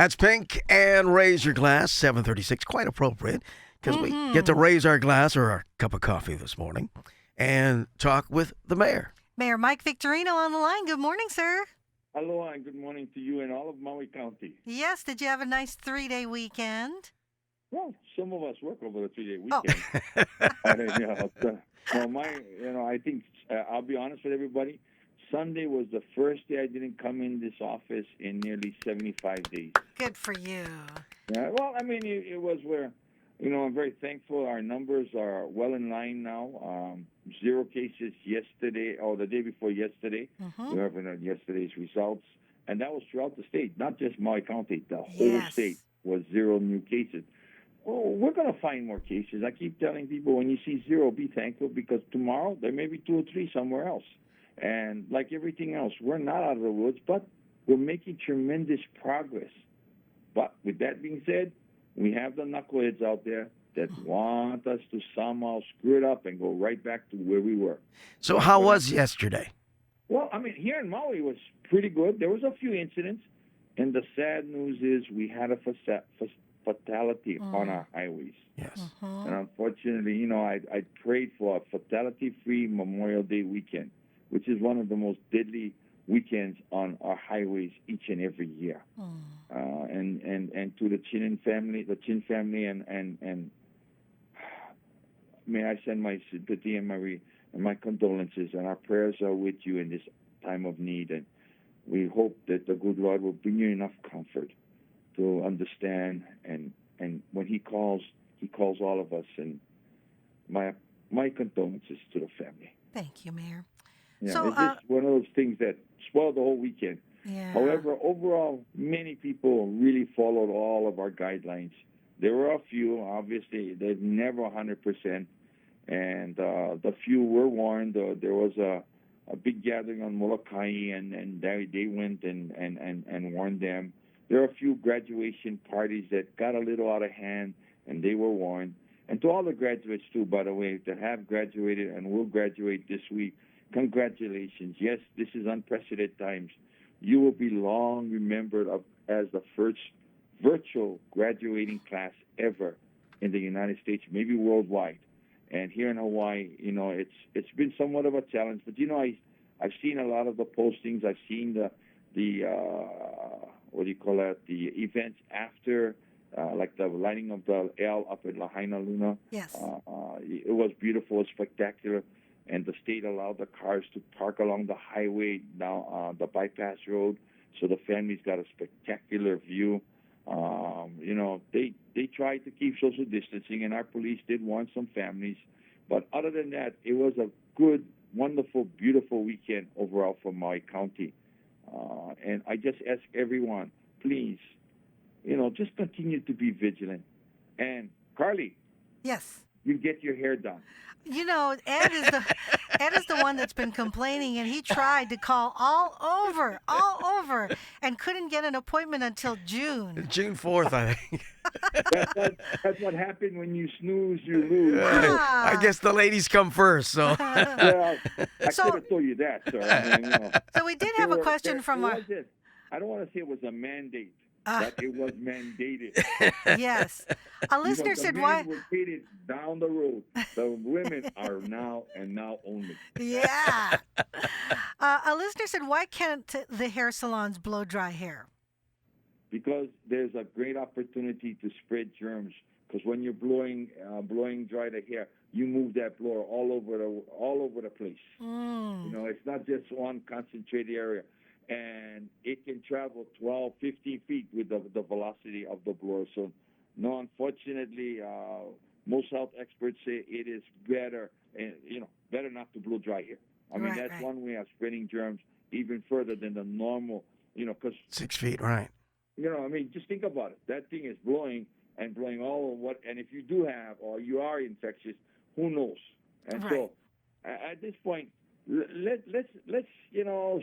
That's Pink and Raise Your Glass, 7:36. Quite appropriate because we get to raise our glass or our cup of coffee this morning and talk with the mayor. Mayor Mike Victorino on the line. Good morning, sir. Hello, and good morning to you and all of Maui County. Yes, did you have a nice 3-day weekend? Well, some of us work over the 3-day weekend. I think I'll be honest with everybody. Sunday was the first day I didn't come in this office in nearly 75 days. Good for you. Yeah, well, I mean, it was where, I'm very thankful. Our numbers are well in line now. 0 cases yesterday, or the day before yesterday. We have yesterday's results. And that was throughout the state, not just Maui County. The whole state was 0 new cases. Well, we're going to find more cases. I keep telling people, when you see 0, be thankful, because tomorrow there may be 2 or 3 somewhere else. And like everything else, we're not out of the woods, but we're making tremendous progress. But with that being said, we have the knuckleheads out there that want us to somehow screw it up and go right back to where we were. So how was yesterday? Well, I mean, here in Maui it was pretty good. There was a few incidents, and the sad news is we had a fatality on our highways. Yes. And unfortunately, I prayed for a fatality-free Memorial Day weekend, which is one of the most deadly weekends on our highways each and every year. And to the Chin family, and may I send my sympathy and my condolences, and our prayers are with you in this time of need. And we hope that the good Lord will bring you enough comfort to understand. And when He calls all of us. And my condolences to the family. Thank you, Mayor. Yeah, So, it's just one of those things that spoiled the whole weekend. Yeah. However, overall, many people really followed all of our guidelines. There were a few, obviously, they're never 100%, and the few were warned. There was a big gathering on Molokai, and they went and warned them. There are a few graduation parties that got a little out of hand, and they were warned. And to all the graduates, too, by the way, that have graduated and will graduate this week, congratulations. Yes, this is unprecedented times. You will be long remembered as the first virtual graduating class ever in the United States, maybe worldwide. And here in Hawaii, it's been somewhat of a challenge. But, I've seen a lot of the postings. I've seen the events after, like the lighting of the L up at Lahaina Luna. Yes. It was beautiful, spectacular. And the state allowed the cars to park along the highway, now the bypass road, so the families got a spectacular view. They tried to keep social distancing, and our police did warn some families. But other than that, it was a good, wonderful, beautiful weekend overall for Maui County. And I just ask everyone, please, just continue to be vigilant. And Carly. Yes. You get your hair done. Ed is the one that's been complaining, and he tried to call all over, and couldn't get an appointment until June. June 4th, I think. That's what happened when you snooze, you lose. I guess the ladies come first, so. Well, I could have told you that, sir. So we did have a question from our... I don't want to say it was a mandate. But it was mandated. Yes. A listener said, why? The men were hated down the road. The women are now and now only. Yeah. A listener said, why can't the hair salons blow dry hair? Because there's a great opportunity to spread germs. Because when you're blowing dry the hair, you move that blower all over the place. It's not just one concentrated area. And it can travel 12, 15 feet with the velocity of the blower. So, no, unfortunately, most health experts say it is better, better not to blow dry hair. I mean, that's one way of spreading germs even further than the normal, because 6 feet, right? Just think about it. That thing is blowing all of what, and if you do have or you are infectious, who knows? And so, at this point, let's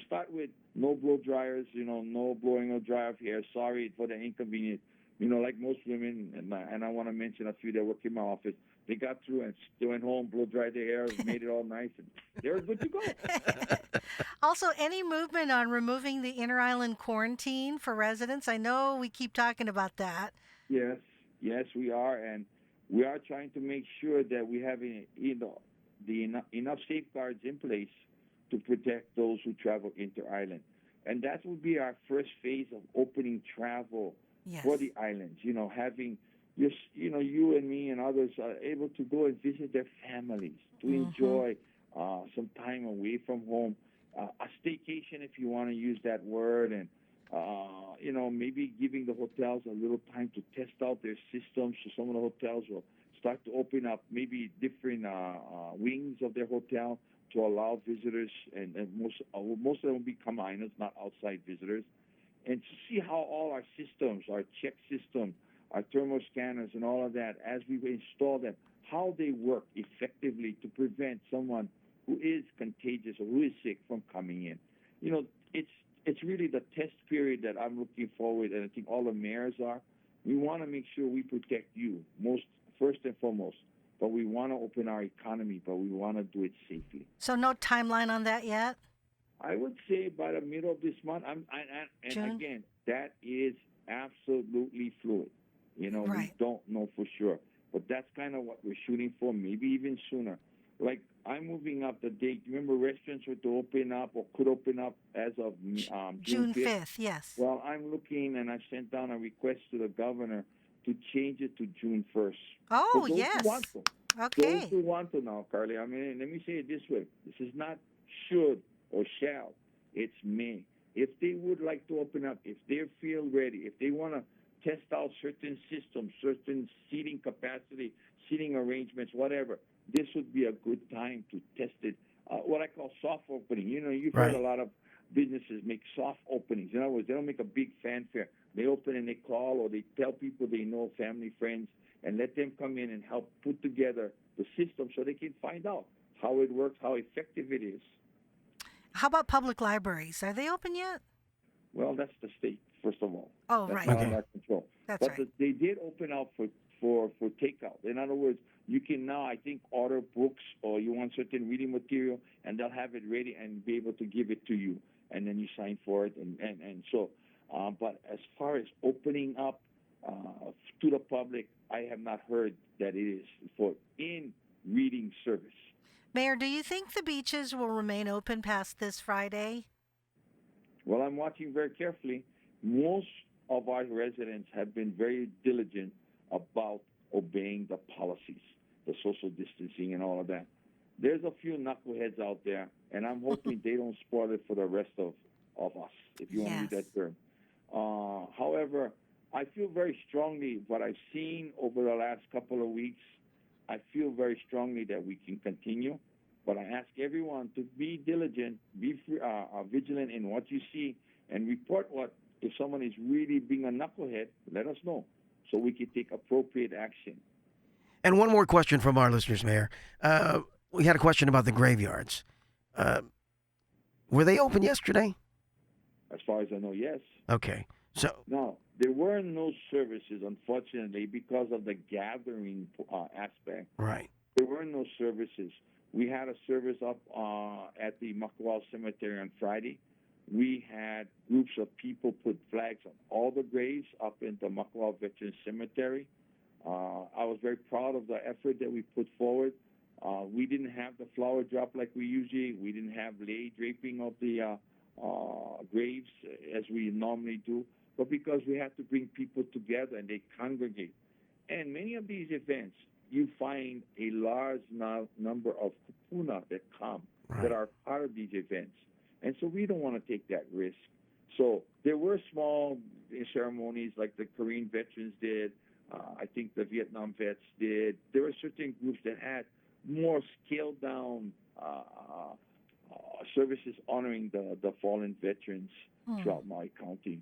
start with no blow dryers, no blowing or dry of hair. Sorry for the inconvenience. Like most women, and I want to mention a few that work in my office, they got through and they went home, blow dried their hair, made it all nice, and they were good to go. Also, any movement on removing the inter-island quarantine for residents? I know we keep talking about that. Yes, yes, we are, and we are trying to make sure that we have enough safeguards in place to protect those who travel inter-island, and that would be our first phase of opening travel Yes. for the islands. Having you and me and others are able to go and visit their families to enjoy some time away from home, a staycation if you want to use that word, and maybe giving the hotels a little time to test out their systems. So some of the hotels will start to open up maybe different wings of their hotel to allow visitors, and most of them will be Kamainas, not outside visitors, and to see how all our systems, our check system, our thermal scanners, and all of that, as we install them, how they work effectively to prevent someone who is contagious or who is sick from coming in. It's really the test period that I'm looking forward, and I think all the mayors are. We want to make sure we protect you first and foremost, but we want to open our economy, but we want to do it safely. So no timeline on that yet? I would say by the middle of this month. June? Again, that is absolutely fluid. Right. We don't know for sure, but that's kind of what we're shooting for. Maybe even sooner. Like I'm moving up the date. Remember, restaurants were to open up or could open up as of June 5th. Yes. Well, I'm looking, and I've sent down a request to the governor to change it to June 1st. Oh, For those yes. who want to. Okay. Those who want to now, Carly. I mean, let me say it this way. This is not should or shall. It's may. If they would like to open up, if they feel ready, if they want to test out certain systems, certain seating capacity, seating arrangements, whatever, this would be a good time to test it. What I call soft opening. You've heard a lot of businesses make soft openings. In other words, they don't make a big fanfare. They open and they call, or they tell people they know, family, friends, and let them come in and help put together the system so they can find out how it works, how effective it is. How about public libraries? Are they open yet? Well, that's the state, first of all. Oh, That's right. not Okay. under our control. That's But right. they did open up for takeout. In other words, you can now, I think, order books or you want certain reading material, and they'll have it ready and be able to give it to you, and then you sign for it. And so, but as far as opening up to the public, I have not heard that it is for in-reading service. Mayor, do you think the beaches will remain open past this Friday? Well, I'm watching very carefully. Most of our residents have been very diligent about obeying the policies, the social distancing and all of that. There's a few knuckleheads out there, and I'm hoping they don't spoil it for the rest of us, if you want to use Yes. that term. However, I feel very strongly what I've seen over the last couple of weeks. I feel very strongly that we can continue, but I ask everyone to be diligent, be vigilant in what you see, and report if someone is really being a knucklehead, let us know so we can take appropriate action. And one more question from our listeners, Mayor. We had a question about the graveyards. Were they open yesterday? As far as I know, yes. Okay. So, Now, there were no services, unfortunately, because of the gathering aspect. right. There were no services. We had a service up at the Makawao Cemetery on Friday. We had groups of people put flags on all the graves up in the Makawao Veterans Cemetery. I was very proud of the effort that we put forward. We didn't have the flower drop like we usually. We didn't have lay draping of the graves as we normally do. But because we have to bring people together and they congregate. And many of these events, you find a large number of kupuna that come that are part of these events. And so we don't want to take that risk. So there were small ceremonies like the Korean veterans did. I think the Vietnam vets did. There were certain groups that had more scaled down services honoring the fallen veterans throughout Maui County.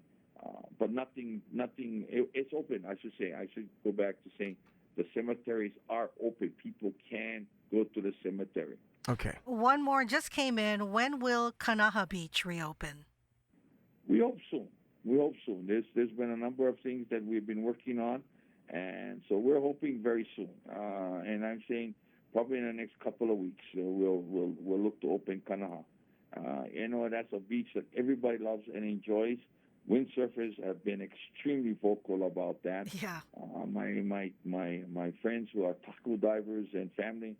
But nothing, it's open, I should say. I should go back to saying the cemeteries are open. People can go to the cemetery. Okay. One more just came in. When will Kanaha Beach reopen? We hope soon. We hope soon. There's been a number of things that we've been working on, and so we're hoping very soon. And I'm saying probably in the next couple of weeks we'll look to open Kanaha. That's a beach that everybody loves and enjoys. Windsurfers have been extremely vocal about that. Yeah. My friends who are tackle divers and family,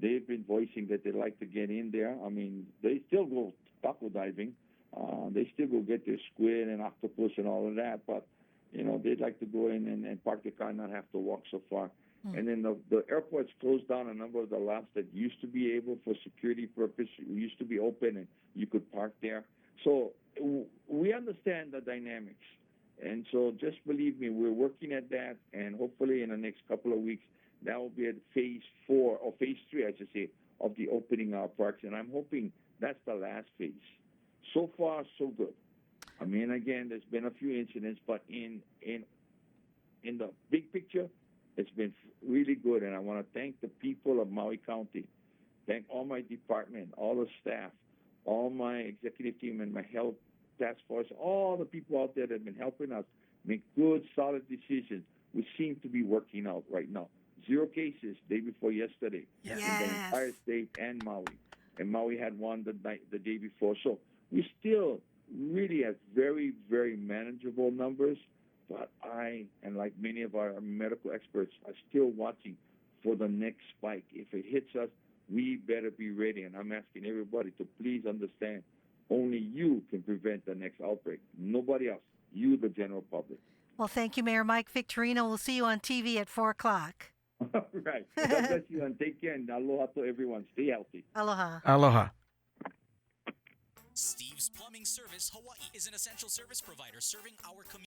they've been voicing that they'd like to get in there. I mean, they still go tackle diving. They still go get their squid and octopus and all of that, but they'd like to go in and park the car and not have to walk so far. And then the airport's closed down a number of the lots that used to be able for security purpose, used to be open and you could park there. So we understand the dynamics. And so just believe me, we're working at that, and hopefully in the next couple of weeks, that will be at phase 4, or phase 3, I should say, of the opening our parks. And I'm hoping that's the last phase. So far, so good. I mean, again, there's been a few incidents, but in the big picture, it's been really good. And I want to thank the people of Maui County, thank all my department, all the staff, all my executive team and my health task force, all the people out there that have been helping us make good, solid decisions, which seem to be working out right now. 0 cases day before yesterday in the entire state and Maui. And Maui had one the day before. So we still really have very, very manageable numbers. But I, and like many of our medical experts, are still watching for the next spike. If it hits us, we better be ready. And I'm asking everybody to please understand, only you can prevent the next outbreak. Nobody else. You, the general public. Well, thank you, Mayor Mike Victorino. We'll see you on TV at 4 o'clock. All right. God bless you and take care. And aloha to everyone. Stay healthy. Aloha. Aloha. Steve's Plumbing Service Hawaii is an essential service provider serving our community.